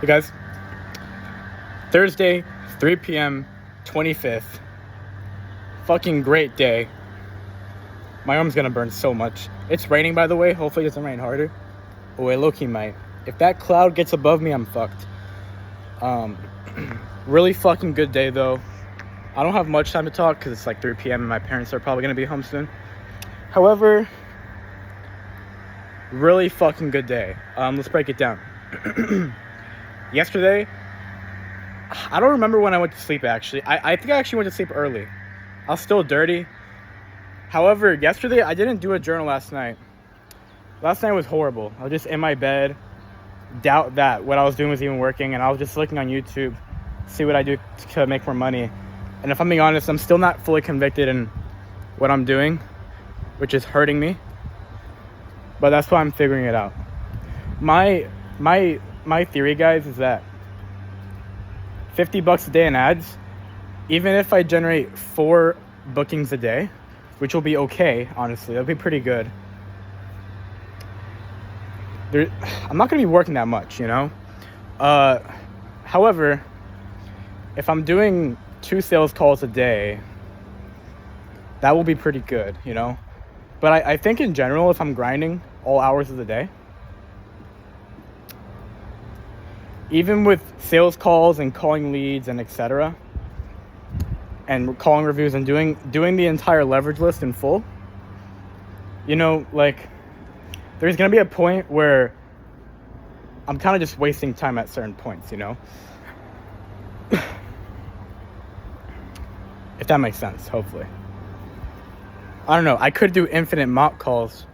Hey guys, Thursday, 3 p.m., 25th. Fucking great day. My arm's gonna burn so much. It's raining, by the way. Hopefully it doesn't rain harder. Oh, it low-key might. If that cloud gets above me, I'm fucked. Really fucking good day, though. I don't have much time to talk because it's like 3 p.m. and my parents are probably gonna be home soon. However, really fucking good day. Let's break it down. Yesterday, I don't remember when I went to sleep, actually. I think I actually went to sleep early. I was still dirty. However, yesterday, I didn't do a journal last night. Last night was horrible. I was just in my bed. Doubt that what I was doing was even working. And I was just looking on YouTube, see what I do to make more money. And if I'm being honest, I'm still not fully convicted in what I'm doing, which is hurting me. But that's why I'm figuring it out. My theory, guys, is that $50 a day in ads, even if I generate 4 bookings a day, which will be okay, honestly, that'll be pretty good. I'm not gonna be working that much, you know. However, if I'm doing 2 sales calls a day, that will be pretty good, you know. But I think in general, if I'm grinding all hours of the day, even with sales calls and calling leads and etc., and calling reviews and doing the entire leverage list in full, you know, like, there's gonna be a point where I'm kind of just wasting time at certain points, you know. If that makes sense, hopefully. I don't know, I could do infinite mock calls,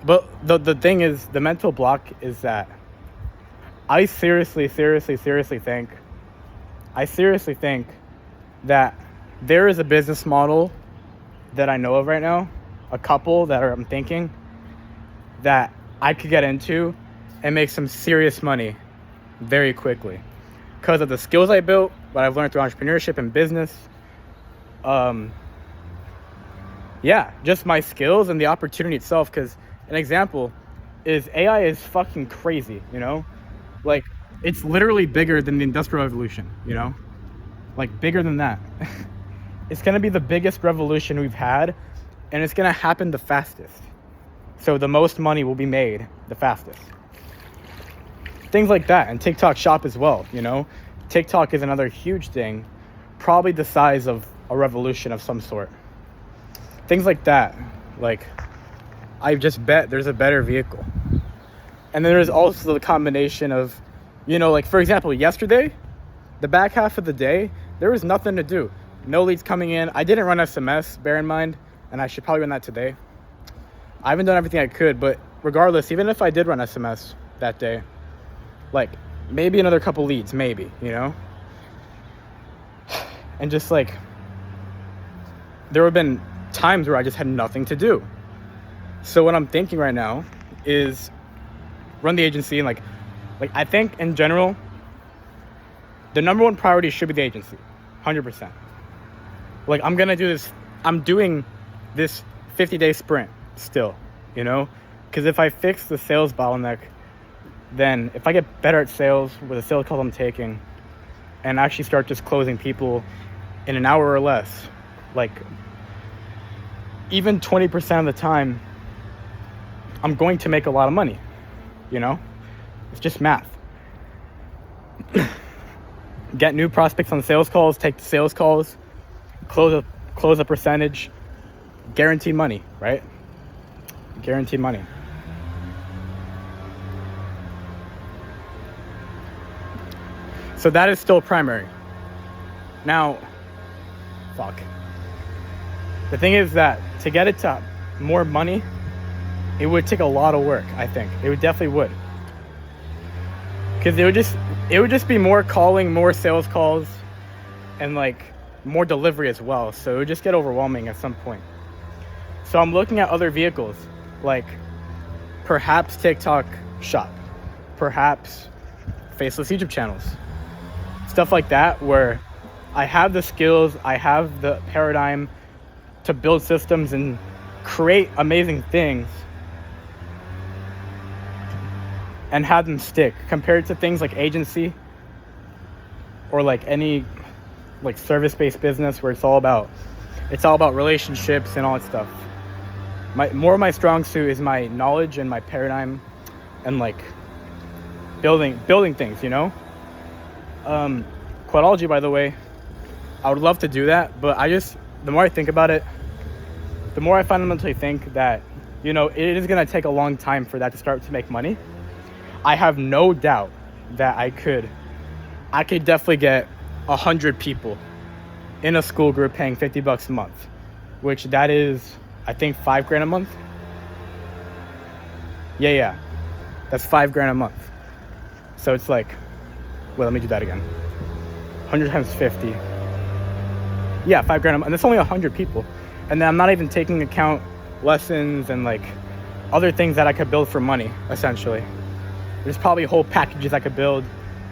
but the thing is, the mental block is that I seriously think that there is a business model that I know of right now, a couple that I'm thinking that I could get into and make some serious money very quickly because of the skills I built, what I've learned through entrepreneurship and business. Yeah, just my skills and the opportunity itself. Because an example is AI is fucking crazy, you know? Like, it's literally bigger than the Industrial Revolution, you know? Like, bigger than that. It's gonna be the biggest revolution we've had, and it's gonna happen the fastest. So the most money will be made the fastest. Things like that, and TikTok Shop as well, you know? TikTok is another huge thing, probably the size of a revolution of some sort. Things like that, like, I just bet there's a better vehicle. And then there's also the combination of, you know, like, for example, yesterday, the back half of the day, there was nothing to do. No leads coming in. I didn't run SMS, bear in mind, and I should probably run that today. I haven't done everything I could, but regardless, even if I did run SMS that day, like, maybe another couple leads, maybe, you know? And just, like, there have been times where I just had nothing to do. So what I'm thinking right now is run the agency, and like I think in general, the number one priority should be the agency, 100%. Like, I'm doing this 50-day sprint still, you know? Because if I fix the sales bottleneck, then if I get better at sales with the sales calls I'm taking and actually start just closing people in an hour or less, like, even 20% of the time, I'm going to make a lot of money, you know? It's just math. Get new prospects on sales calls, take the sales calls, close a percentage, guaranteed money, right? Guaranteed money. So that is still primary. Now, fuck. The thing is that to get it to more money, it would take a lot of work, I think. It would definitely would. Because it would just be more calling, more sales calls, and like more delivery as well. So it would just get overwhelming at some point. So I'm looking at other vehicles, like perhaps TikTok Shop, perhaps faceless YouTube channels, stuff like that, where I have the skills, I have the paradigm to build systems and create amazing things and have them stick compared to things like agency or like any like service-based business where it's all about relationships and all that stuff. More of my strong suit is my knowledge and my paradigm and like building things, you know. Quadology, by the way, I would love to do that, but the more I think about it, the more I fundamentally think that, you know, it is going to take a long time for that to start to make money. I have no doubt that I could definitely get 100 people in a school group paying $50 a month, which that is, I think, $5,000 a month. Yeah, that's $5,000 a month. So it's like, well, let me do that again. 100 times 50. Yeah, $5,000 a month, and that's only 100 people. And then I'm not even taking account lessons and like other things that I could build for money, essentially. There's probably whole packages I could build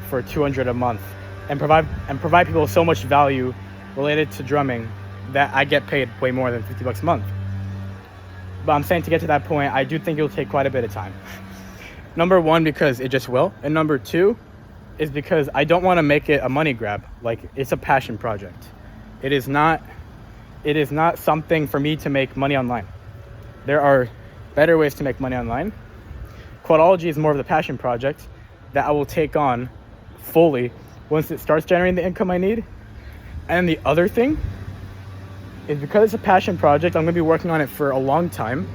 for $200 a month and provide people so much value related to drumming that I get paid way more than $50 a month. But I'm saying to get to that point, I do think it'll take quite a bit of time. Number one, because it just will. And number two is because I don't want to make it a money grab. Like, it's a passion project. It is not something for me to make money online. There are better ways to make money online. Quadology is more of the passion project that I will take on fully once it starts generating the income I need. And the other thing is, because it's a passion project, I'm going to be working on it for a long time.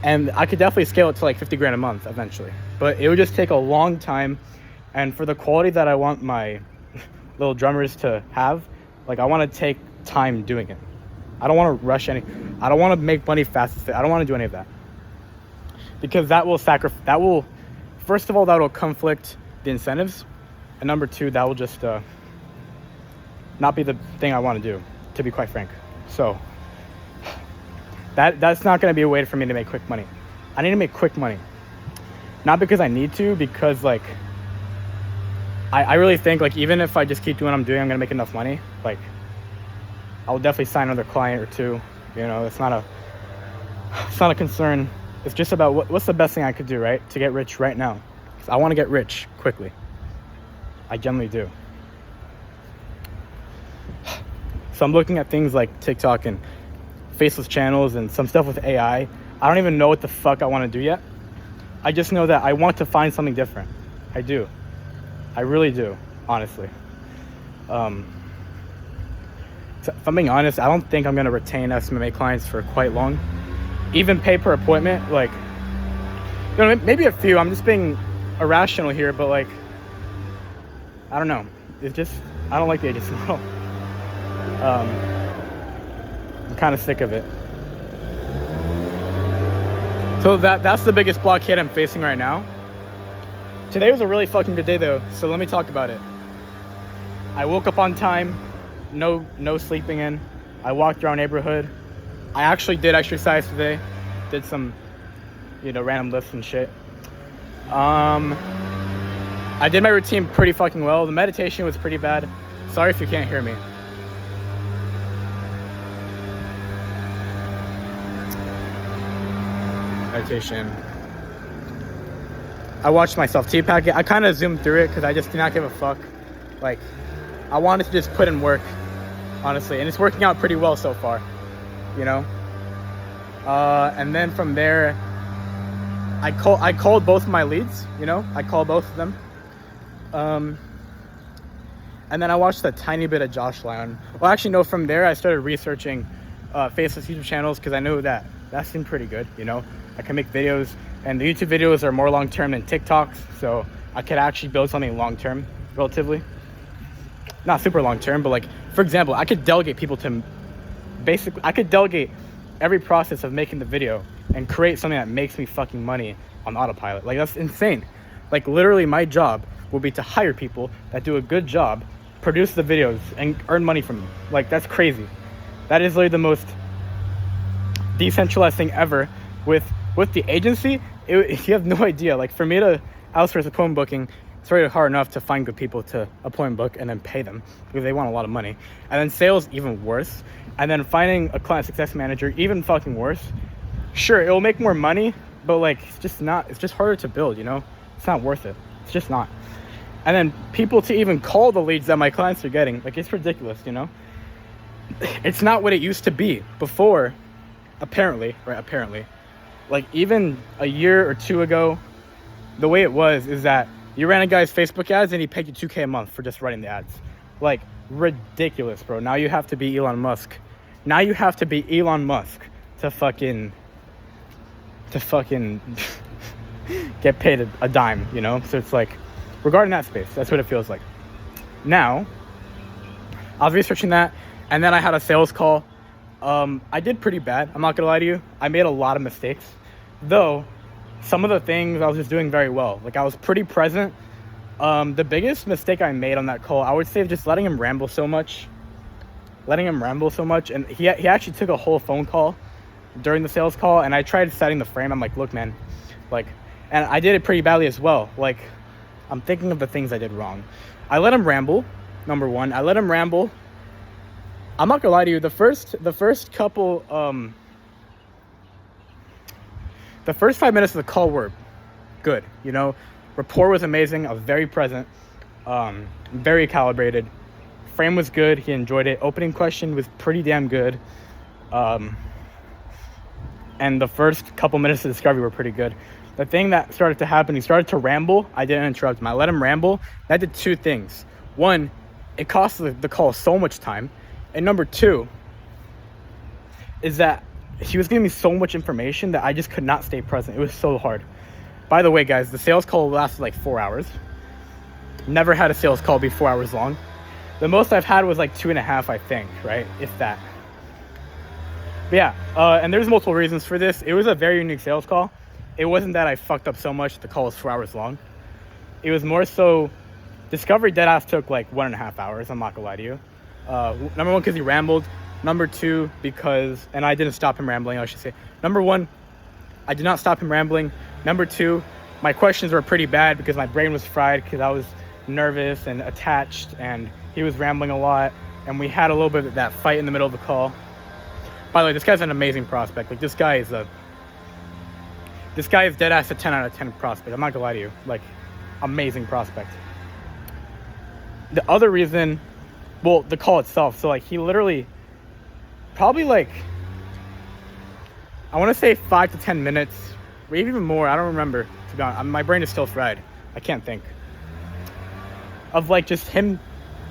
And I could definitely scale it to like $50,000 a month eventually. But it would just take a long time. And for the quality that I want my little drummers to have, like, I want to take time doing it. I don't want to rush I don't want to make money fast. I don't want to do any of that. Because first of all, that will conflict the incentives. And number two, that will just not be the thing I want to do, to be quite frank. So that's not going to be a way for me to make quick money. I need to make quick money. Not because I need to, because like I really think like even if I just keep doing what I'm doing, I'm going to make enough money. Like, I'll definitely sign another client or two. You know, it's not a concern. It's just about what's the best thing I could do, right? To get rich right now. 'Cause I want to get rich quickly. I generally do. So I'm looking at things like TikTok and faceless channels and some stuff with AI. I don't even know what the fuck I want to do yet. I just know that I want to find something different. I do. I really do, honestly. So if I'm being honest, I don't think I'm going to retain SMMA clients for quite long. Even pay per appointment, like, you know, maybe a few. I'm just being irrational here, but like, I don't know. It's just, I don't like the agency model. I'm kind of sick of it. So that's the biggest blockade I'm facing right now. Today was a really fucking good day though, so let me talk about it. I woke up on time, no sleeping in. I walked around neighborhood. I actually did exercise today. Did some, you know, random lifts and shit. I did my routine pretty fucking well. The meditation was pretty bad. Sorry if you can't hear me. Meditation. I watched myself TPAC it. I kind of zoomed through it because I just did not give a fuck. Like, I wanted to just put in work, honestly, and it's working out pretty well so far, you know. And then from there, I called both of my leads, you know. I called both of them. And then I watched a tiny bit of Josh Lyon. Well, actually, no. From there, I started researching faceless YouTube channels because I knew that seemed pretty good, you know. I can make videos, and the YouTube videos are more long-term than TikToks, so I could actually build something long-term, relatively. Not super long-term, but like, for example, I could delegate people to, basically, I could delegate every process of making the video and create something that makes me fucking money on autopilot. Like, that's insane. Like, literally, my job will be to hire people that do a good job, produce the videos, and earn money from them. Like, that's crazy. That is literally the most decentralized thing ever. With the agency, you have no idea. Like, for me to outsource appointment booking, it's already hard enough to find good people to appointment book and then pay them because they want a lot of money. And then sales, even worse. And then finding a client success manager, even fucking worse. Sure, it will make more money, but like, it's just harder to build, you know? It's not worth it. It's just not. And then people to even call the leads that my clients are getting, like, it's ridiculous, you know? It's not what it used to be before, apparently, right? Apparently. Like, even a year or two ago, the way it was is that you ran a guy's Facebook ads and he paid you $2K a month for just running the ads. Like, ridiculous, bro. Now you have to be Elon Musk. Now you have to be Elon Musk to fucking get paid a dime, you know? So it's like, regarding that space, that's what it feels like. Now, I was researching that, and then I had a sales call. I did pretty bad, I'm not gonna lie to you. I made a lot of mistakes, though some of the things I was just doing very well. Like, I was pretty present. The biggest mistake I made on that call, I would say, just letting him ramble so much. And he actually took a whole phone call during the sales call, and I tried setting the frame. I'm like, look, man, like, and I did it pretty badly as well. Like, I'm thinking of the things I did wrong. I let him ramble. Number one, I let him ramble. I'm not gonna lie to you. The first couple, the first 5 minutes of the call were good. You know, rapport was amazing. I was very present, very calibrated. Frame was good. He enjoyed it. Opening question was pretty damn good. And the first couple minutes of discovery were pretty good. The thing that started to happen, he started to ramble. I didn't interrupt him. I let him ramble. That did two things. One, it cost the call so much time. And number two is that he was giving me so much information that I just could not stay present. It was so hard. By the way, guys, the sales call lasted like 4 hours. Never had a sales call be 4 hours long. The most I've had was like 2.5, I think, right? If that. But yeah, and there's multiple reasons for this. It was a very unique sales call. It wasn't that I fucked up so much the call was 4 hours long. It was more so, Discovery Deadass took like 1.5 hours, I'm not gonna lie to you. Number one, because he rambled. Number two, because, and I didn't stop him rambling, I should say. Number one, I did not stop him rambling. Number two, my questions were pretty bad because my brain was fried because I was nervous and attached, and he was rambling a lot, and we had a little bit of that fight in the middle of the call. By the way, this guy's an amazing prospect. Like, this guy is dead ass a 10 out of 10 prospect. I'm not gonna lie to you. Like, amazing prospect. The other reason, well, the call itself. So like, he literally probably like, I want to say 5 to 10 minutes, or even more. I don't remember, to be honest. My brain is still fried. I can't think. Of like just him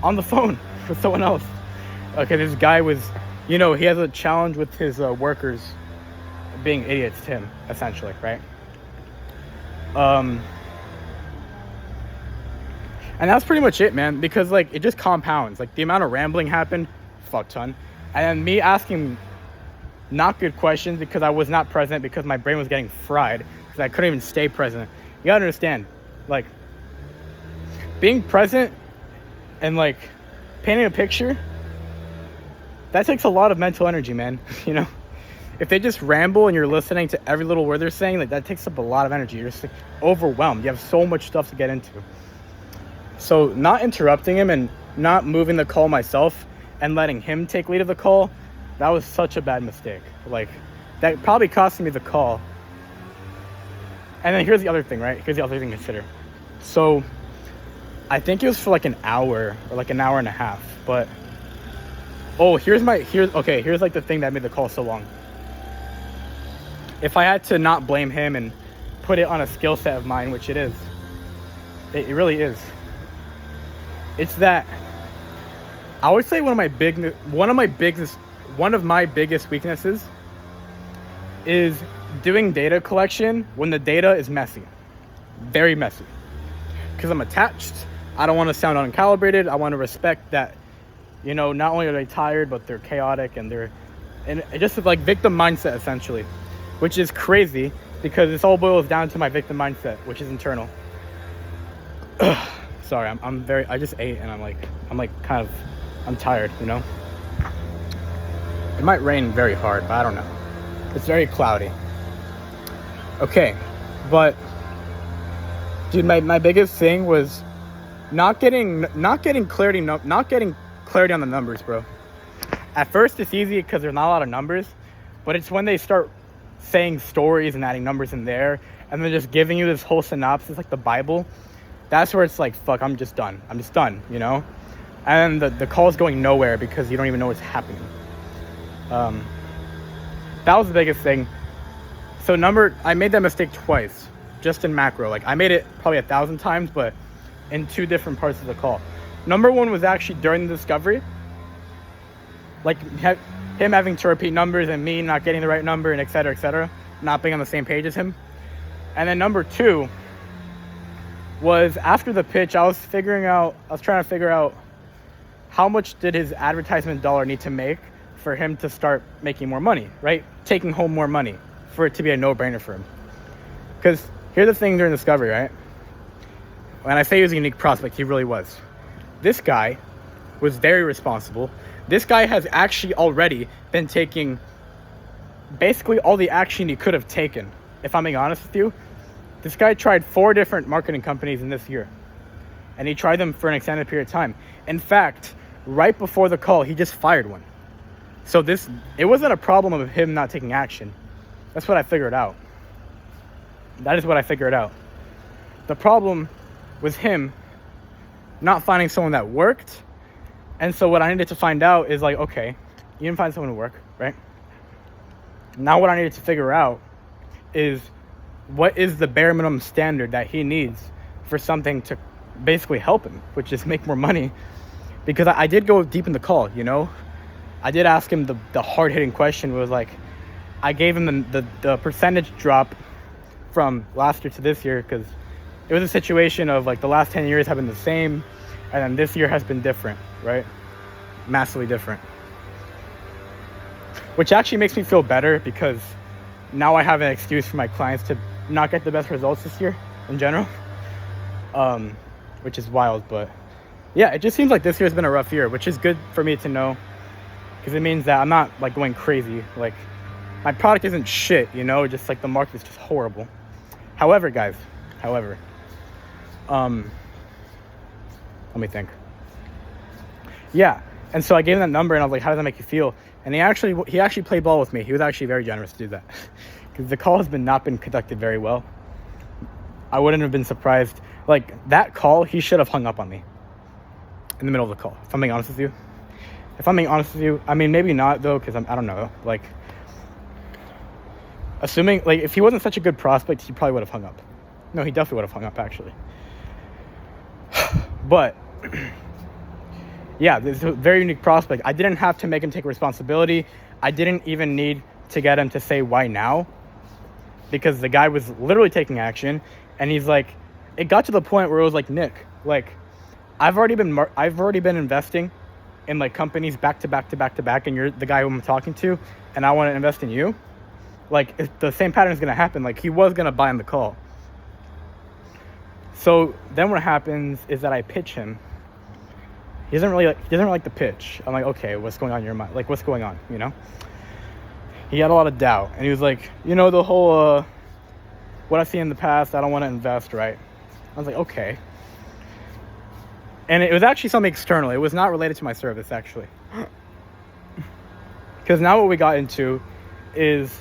on the phone with someone else. Okay, this guy was, you know, he has a challenge with his workers being idiots to him, essentially, right? And that's pretty much it, man, because like, it just compounds. Like, the amount of rambling happened, fuck ton. And then me asking not good questions because I was not present, because my brain was getting fried, because I couldn't even stay present. You gotta understand, like, being present and like painting a picture, that takes a lot of mental energy, man. You know, if they just ramble and you're listening to every little word they're saying, like, that takes up a lot of energy. You're just like, overwhelmed. You have so much stuff to get into. So not interrupting him and not moving the call myself and letting him take lead of the call, that was such a bad mistake. Like, that probably cost me the call. And then here's the other thing, right? Here's the other thing to consider. So I think it was for like an hour or like an hour and a half, but here's like the thing that made the call so long. If I had to not blame him and put it on a skill set of mine, which it is, it really is. It's that I would say one of my biggest weaknesses is doing data collection when the data is messy, very messy. Because I'm attached, I don't want to sound uncalibrated. I want to respect that, you know, not only are they tired, but they're chaotic and it just like victim mindset, essentially, which is crazy because this all boils down to my victim mindset, which is internal. Sorry, I just ate and I'm tired, you know? It might rain very hard, but I don't know. It's very cloudy. Okay, but dude, my biggest thing was not getting clarity on the numbers, bro. At first it's easy because there's not a lot of numbers, but it's when they start saying stories and adding numbers in there, and then just giving you this whole synopsis like the Bible, that's where it's like, fuck, I'm just done, you know? And the call is going nowhere because you don't even know what's happening. That was the biggest thing. So I made that mistake twice, just in macro. Like, I made it probably 1,000 times, but in 2 different parts of the call. Number 1 was actually during the discovery, like him having to repeat numbers and me not getting the right number and et cetera, not being on the same page as him. And then number 2 was after the pitch, I was trying to figure out how much did his advertisement dollar need to make for him to start making more money, right? Taking home more money for it to be a no-brainer for him. Because here's the thing during discovery, right? When I say he was a unique prospect, he really was. This guy was very responsible. This guy has actually already been taking basically all the action he could have taken. If I'm being honest with you, this guy tried 4 different marketing companies in this year. And he tried them for an extended period of time. In fact, right before the call, he just fired one. So it wasn't a problem of him not taking action. That's what I figured out. That is what I figured out. The problem was him not finding someone that worked. And so what I needed to find out is like, okay, you didn't find someone to work, right? Now what I needed to figure out is what is the bare minimum standard that he needs for something to basically help him, which is make more money. Because I did go deep in the call, you know? I did ask him the hard-hitting question. Was like, I gave him the percentage drop from last year to this year because it was a situation of like the last 10 years have been the same and then this year has been different, right? Massively different. Which actually makes me feel better because now I have an excuse for my clients to not get the best results this year in general, which is wild. But yeah, it just seems like this year has been a rough year, which is good for me to know because it means that I'm not like going crazy. Like my product isn't shit, you know, just like the market is just horrible. However, guys, let me think. Yeah, and so I gave him that number and I was like, how does that make you feel? And he actually played ball with me. He was actually very generous to do that because the call has not been conducted very well. I wouldn't have been surprised. Like that call, he should have hung up on me in the middle of the call. If I'm being honest with you, I mean, maybe not though, because I don't know. Like, assuming like if he wasn't such a good prospect, he probably would have hung up. No, he definitely would have hung up actually. But yeah, this is a very unique prospect. I didn't have to make him take responsibility. I didn't even need to get him to say why now, because the guy was literally taking action. And he's like, it got to the point where it was like, Nick, like I've already been investing in like companies back to back, and you're the guy who I'm talking to, and I want to invest in you. Like if the same pattern is gonna happen. Like he was gonna buy on the call. So then what happens is that I pitch him. He doesn't really like the pitch. I'm like, okay, what's going on in your mind? Like, what's going on, you know? He had a lot of doubt. And he was like, you know, the whole, what I've seen in the past, I don't want to invest, right? I was like, okay. And it was actually something external. It was not related to my service, actually. Because now what we got into is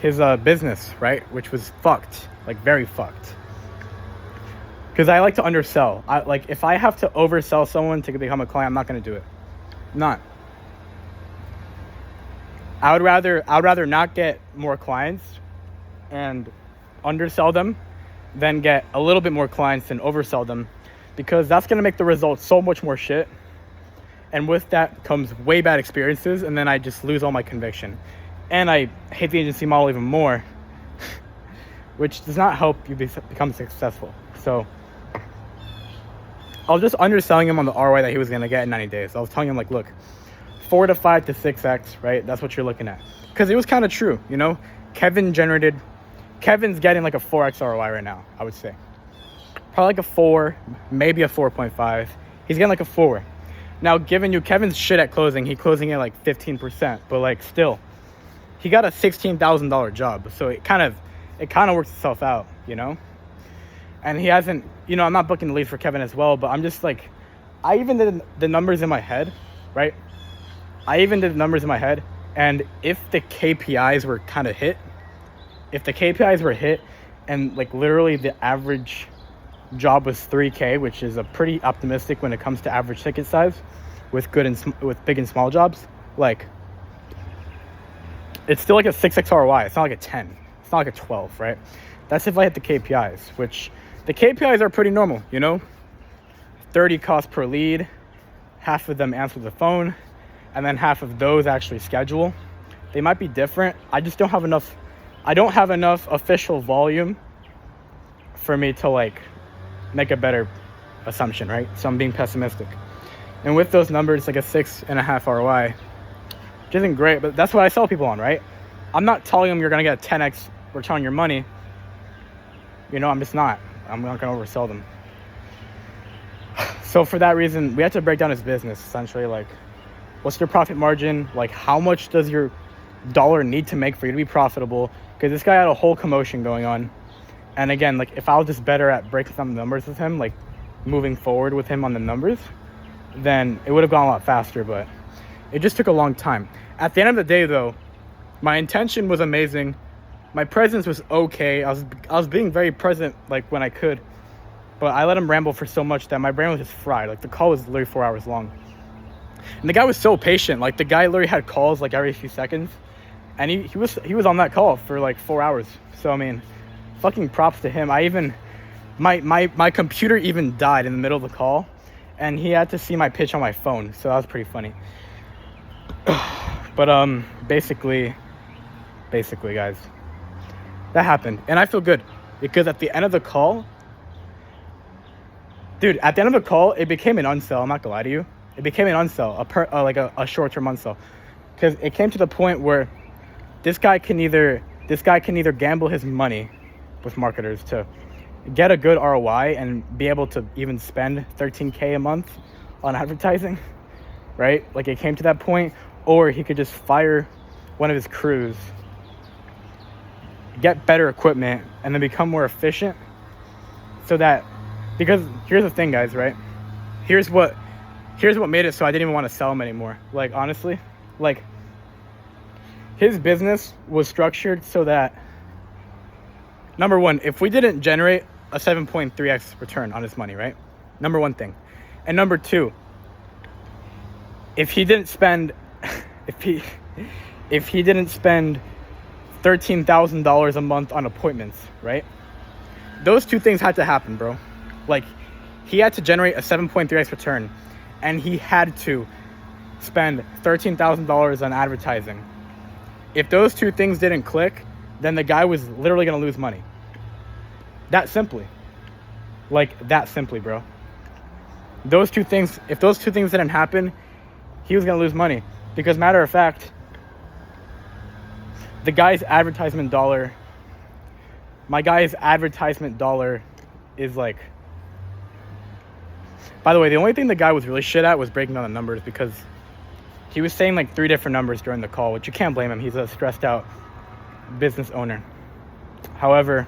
his business, right? Which was fucked, like very fucked. Because I like to undersell. If I have to oversell someone to become a client, I'm not going to do it. Not. I would rather not get more clients and undersell them than get a little bit more clients and oversell them, because that's going to make the results so much more shit. And with that comes way bad experiences, and then I just lose all my conviction. And I hate the agency model even more, which does not help you become successful. So I was just underselling him on the ROI that he was going to get in 90 days. I was telling him, like, look, 4 to 5 to 6x, right? That's what you're looking at. Because it was kind of true, you know? Kevin's getting like a 4x ROI right now, I would say. Probably like a 4, maybe a 4.5. He's getting like a 4. Now, Kevin's shit at closing. He's closing at like 15%, but like still, he got a $16,000 job. So it kind of works itself out, you know? And he hasn't, you know, I'm not booking the lead for Kevin as well, but I'm just like, I even did the numbers in my head, right? And if the KPIs were kind of hit, if the KPIs were hit and like literally the average job was 3K, which is a pretty optimistic when it comes to average ticket size with with big and small jobs, like it's still like a 6x ROI. It's not like a 10. It's not like a 12, right? That's if I hit the KPIs, which the KPIs are pretty normal, you know? 30 costs per lead, half of them answer the phone, and then half of those actually schedule. They might be different. I just don't have enough official volume for me to like make a better assumption, right? So I'm being pessimistic. And with those numbers, like a 6.5 ROI, which isn't great, but that's what I sell people on, right? I'm not telling them you're gonna get a 10x return on your money. You know, I'm just not. I'm not gonna oversell them. So for that reason, we have to break down his business, essentially. Like, what's your profit margin? Like, how much does your dollar need to make for you to be profitable? Because this guy had a whole commotion going on. And again, like, if I was just better at breaking some numbers with him, like moving forward with him on the numbers, then it would have gone a lot faster, but it just took a long time. At the end of the day, though, my intention was amazing. My presence was okay. I was being very present, like, when I could. But I let him ramble for so much that my brain was just fried. Like, the call was literally 4 hours long. And the guy was so patient. Like, the guy literally had calls, like, every few seconds. And he was on that call for, like, 4 hours. So, I mean, fucking props to him. My computer even died in the middle of the call. And he had to see my pitch on my phone. So that was pretty funny. But, basically, guys, that happened. And I feel good. Because at the end of the call... Dude, at the end of the call, it became an unsell. I'm not gonna lie to you. It became an unsell, a short-term unsell, because it came to the point where this guy can either gamble his money with marketers to get a good ROI and be able to even spend $13K a month on advertising, right? Like, it came to that point, or he could just fire one of his crews, get better equipment, and then become more efficient, so that. Because here's the thing, guys, right? Here's what made it so I didn't even want to sell him anymore. Like, honestly, like, his business was structured so that, number one, if we didn't generate a 7.3x return on his money, right? Number one thing. And number two, if he didn't spend $13,000 a month on appointments, right? Those two things had to happen, bro. Like, he had to generate a 7.3x return, and he had to spend $13,000 on advertising. If those two things didn't click, then the guy was literally going to lose money. That simply. Like, that simply, bro. If those two things didn't happen, he was going to lose money. Because, matter of fact, my guy's advertisement dollar is like... By the way, the only thing the guy was really shit at was breaking down the numbers, because he was saying like 3 different numbers during the call, which you can't blame him. He's a stressed out business owner. However,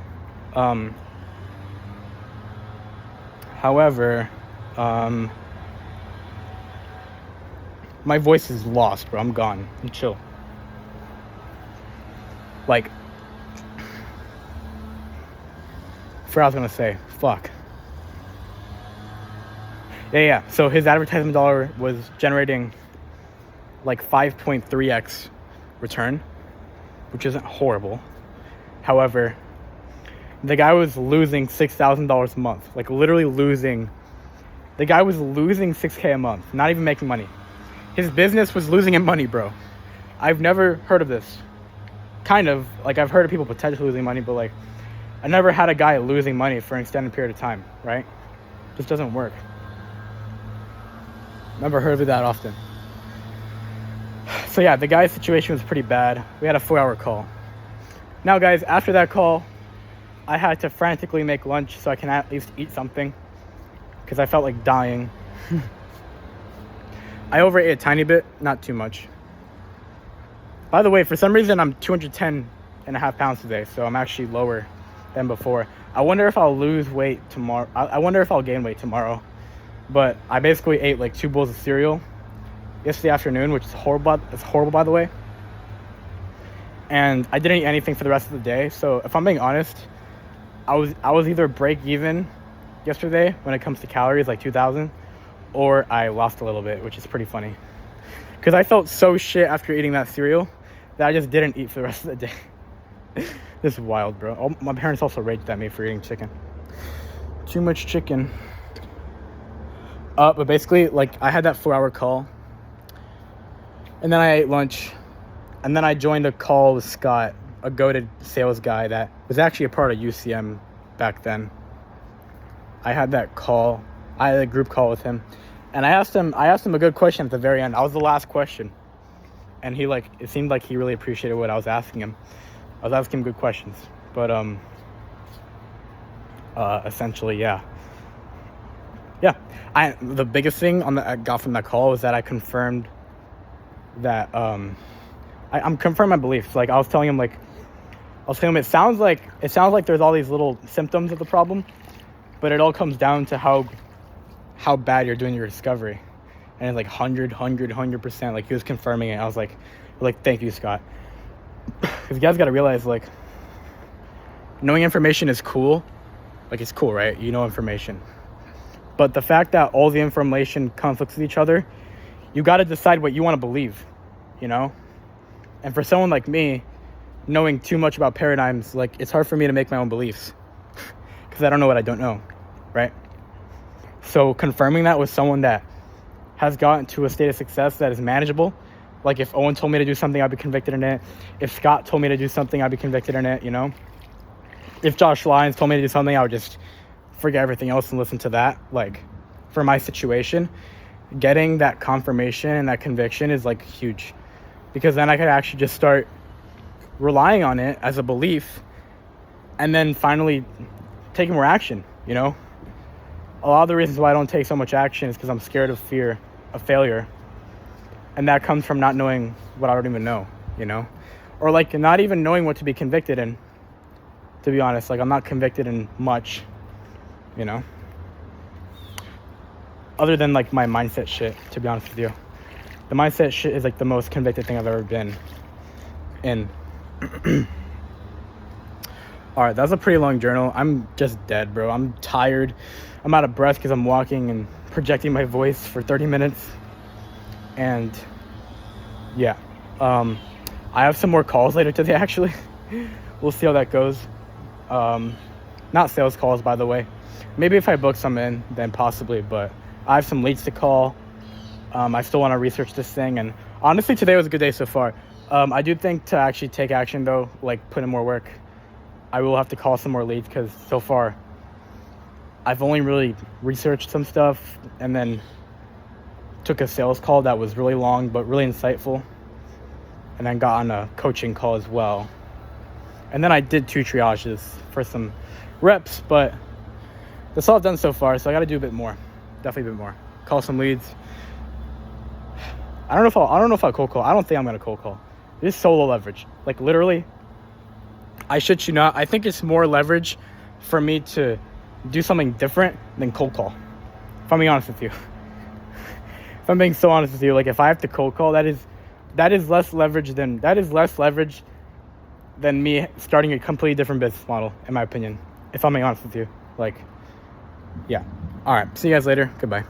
my voice is lost, bro. I'm gone. I'm chill. Like, what I was gonna say. Fuck. Yeah. So his advertisement dollar was generating like 5.3x return, which isn't horrible. However, the guy was losing $6,000 a month. Like, literally losing. The guy was losing $6K a month, not even making money. His business was losing him money, bro. I've never heard of this. Kind of. Like, I've heard of people potentially losing money, but like, I never had a guy losing money for an extended period of time, right? This doesn't work. Never heard of it that often. So yeah, the guy's situation was pretty bad. We had a 4-hour call. Now, guys, after that call, I had to frantically make lunch so I can at least eat something, because I felt like dying. I overate a tiny bit, not too much. By the way, for some reason, I'm 210.5 pounds today, so I'm actually lower than before. I wonder if I'll lose weight tomorrow. I wonder if I'll gain weight tomorrow. But I basically ate like 2 bowls of cereal yesterday afternoon, which is horrible. It's horrible, by the way. and I didn't eat anything for the rest of the day. So if I'm being honest, I was either break even yesterday when it comes to calories, like 2,000, or I lost a little bit, which is pretty funny. Because I felt so shit after eating that cereal that I just didn't eat for the rest of the day. This is wild, bro. My parents also raged at me for eating chicken. Too much chicken. But basically, like, I had that 4-hour call, and then I ate lunch, and then I joined a call with Scott, a goated sales guy that was actually a part of UCM back then. I had that call. I had a group call with him, and I asked him a good question at the very end. I was the last question, and it seemed like he really appreciated what I was asking him. I was asking him good questions, but essentially, yeah. The biggest thing I got from that call was that I confirmed that I'm confirming my beliefs. Like, I was telling him it sounds like there's all these little symptoms of the problem, but it all comes down to how bad you're doing your discovery. And it's like 100%. Like, he was confirming it. I was like, thank you, Scott. Because you guys got to realize, like, knowing information is cool. Like, it's cool, right? You know information. But the fact that all the information conflicts with each other, you got to decide what you want to believe, you know? And for someone like me, knowing too much about paradigms, like, it's hard for me to make my own beliefs because I don't know what I don't know, right? So confirming that with someone that has gotten to a state of success that is manageable, like, if Owen told me to do something, I'd be convicted in it. If Scott told me to do something, I'd be convicted in it, you know? If Josh Lyons told me to do something, I would just forget everything else and listen to that. Like, for my situation, getting that confirmation and that conviction is, like, huge, because then I could actually just start relying on it as a belief and then finally taking more action, you know? A lot of the reasons why I don't take so much action is because I'm scared of fear of failure, and that comes from not knowing what I don't even know, you know? Or, like, not even knowing what to be convicted in, to be honest. Like, I'm not convicted in much, you know, other than, like, my mindset shit, to be honest with you. The mindset shit is, like, the most convicted thing I've ever been in. All right, that's a pretty long journal. I'm just dead, bro. I'm tired. I'm out of breath because I'm walking and projecting my voice for 30 minutes. And yeah, I have some more calls later today, actually. We'll see how that goes. Not sales calls, by the way. Maybe if I book some in, then possibly, but I have some leads to call. I still want to research this thing, and honestly, today was a good day so far. I do think to actually take action, though, like, put in more work, I will have to call some more leads, because so far I've only really researched some stuff and then took a sales call that was really long but really insightful, and then got on a coaching call as well. And then I did 2 triages for some reps, but that's all I've done so far, so I got to do a bit more. Definitely a bit more. Call some leads. I don't know if I'll cold call. I don't think I'm going to cold call. This is solo leverage. Like, literally, I shit you not, I think it's more leverage for me to do something different than cold call. If I'm being honest with you. If I'm being so honest with you, like, if I have to cold call, that is less leverage than me starting a completely different business model, in my opinion. If I'm being honest with you. Like, yeah. All right. See you guys later. Goodbye.